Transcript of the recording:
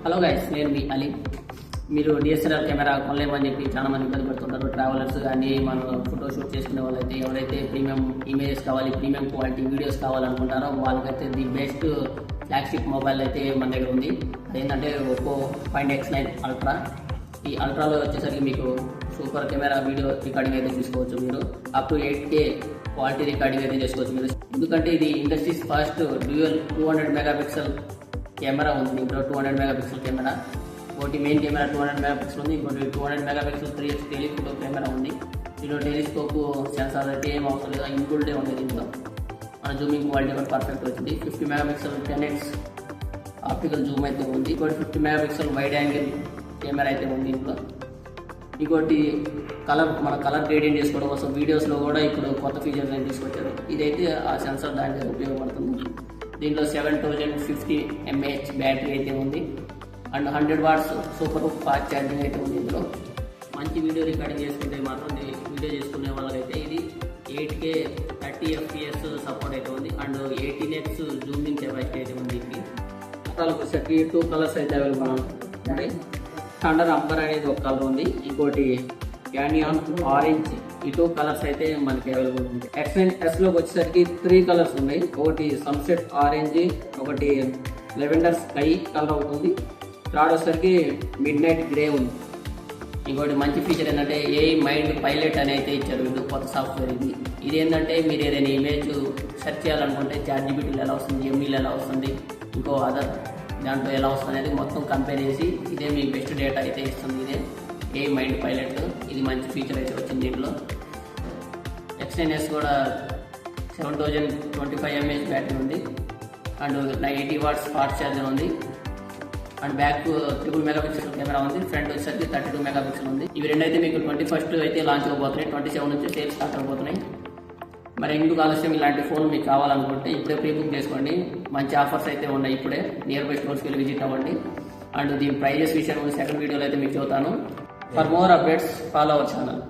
Hello guys, నేను మీ అలీ. మీరు DSLR camera కొనలేమని చెప్పి చాలా మంది ఇబ్బంది పడుతుంటారు. ట్రావెలర్స్ కానీ మనం ఫోటో షూట్ చేసుకునే వాళ్ళైతే ఎవరైతే ప్రీమియం ఇమేజెస్ కావాలి, ప్రీమియం క్వాలిటీ వీడియోస్ కావాలనుకుంటారో వాళ్ళకైతే ది బెస్ట్ ఫ్లాగ్షిప్ మొబైల్ అయితే మన దగ్గర ఉంది. అదేంటంటే ఒప్పో Find X9 అల్ట్రా. ఈ అల్ట్రాలో వచ్చేసరికి మీకు సూపర్ కెమెరా వీడియో రికార్డింగ్ అయితే తీసుకోవచ్చు. మీరు up to 8K quality recording అయితే చేసుకోవచ్చు మీరు. ఎందుకంటే ఇది industries first dual 200 megapixel camera ఉంది. దీంట్లో 200 మెగాపిక్సెల్ కెమెరా, ఒకటి మెయిన్ కెమెరా 200 మెగాపిక్సెల్ ఉంది, ఇంకోటి 200 మెగాపిక్సెల్ 3x టెలిఫోటో కెమెరా ఉంది. దీంట్లో టెలిస్కోప్ సెన్సార్ అయితే ఏం అవసరం లేదు, ఇన్బుల్టే ఉంది. దీంట్లో మన జూమింగ్ క్వాలిటీ కూడా పర్ఫెక్ట్ వచ్చింది. 50 మెగాపిక్సెల్ 10x ఆప్టికల్ జూమ్ అయితే ఉంది. ఇంకోటి 50 మెగాపిక్సెల్ వైడ్ యాంగిల్ కెమెరా అయితే ఉంది. దీంట్లో ఇంకోటి మన కలర్ గ్రేడియంట్ చేసుకోవడం కోసం వీడియోస్లో కూడా ఇప్పుడు కొత్త ఫీచర్స్ అయితే తీసుకొచ్చారు. ఇదైతే ఆ సెన్సార్ దానికి ఉపయోగపడుతుంది. దీంట్లో 7050 mAh బ్యాటరీ అయితే ఉంది and 100 watts super fast charging అయితే ఉంది. ఇందులో మంచి వీడియో రికార్డింగ్ చేసుకుంటే మాత్రం వీడియో చేసుకునే వాళ్ళకైతే ఇది 8K 30 FPS సపోర్ట్ అయితే ఉంది అండ్ 18x జూమింగ్ కెపాసిటీ అయితే ఉంది. దీనికి అసలు వచ్చేసరికి 2 కలర్స్ అయితే అవైలబుల్ ఉంటాయి. థండర్ అంబర్ అనేది ఒక కలర్ ఉంది, ఇంకోటి క్యానియాన్ ఆరెంజ్. ఈ 2 కలర్స్ అయితే మనకి అవైలబుల్ ఉంది. X9Sలోకి వచ్చేసరికి 3 కలర్స్ ఉన్నాయి. ఒకటి సన్సెట్ ఆరెంజ్, ఒకటి లెవెండర్ స్కై కలర్ అవుతుంది, థర్డ్ వచ్చేసరికి మిడ్ నైట్ గ్రే ఉంది. ఇంకోటి మంచి ఫీచర్ ఏంటంటే AI మైండ్ పైలట్ అని అయితే ఇచ్చారు. ఇది కొత్త సాఫ్ట్వేర్. ఇది ఏంటంటే మీరు ఏదైనా ఇమేజ్ సెర్చ్ చేయాలనుకుంటే ChatGPTలో ఎలా వస్తుంది, Geminiలో ఎలా వస్తుంది, ఇంకో అదర్ దాంట్లో ఎలా వస్తుంది అనేది మొత్తం కంపేర్ చేసి ఇదే మీ బెస్ట్ డేటా అయితే ఇస్తుంది. ఇదే AI మైండ్ పైలట్. ఇది మంచి ఫీచర్ అయితే వచ్చింది. దీంట్లో X9S కూడా 7025 mAh బ్యాటరీ ఉంది అండ్ 80 వాట్స్ ఫాస్ట్ ఛార్జర్ ఉంది అండ్ బ్యాక్ 3 మెగాపిక్సెల్ కెమెరా ఉంది. ఫ్రంట్ వచ్చేసరికి 32 మెగాపిక్సెల్ ఉంది. ఇవి రెండు అయితే మీకు 21st అయితే లాంచ్ అవబోతున్నాయి. 27 నుంచి సేల్స్ స్టార్ట్ అవబోతున్నాయి. మరి ఎందుకు ఆలస్యం, ఇలాంటి ఫోన్ మీకు కావాలనుకుంటే ఇప్పుడే ప్రీ బుక్ చేసుకోండి. మంచి ఆఫర్స్ అయితే ఉన్నాయి. ఇప్పుడే నియర్ బై స్టోర్స్కి వెళ్ళి విజిట్ అవ్వండి అండ్ దీని ప్రైజెస్ విషయం సెకండ్ వీడియోలో అయితే మీకు చెబుతాను. For more updates follow our channel.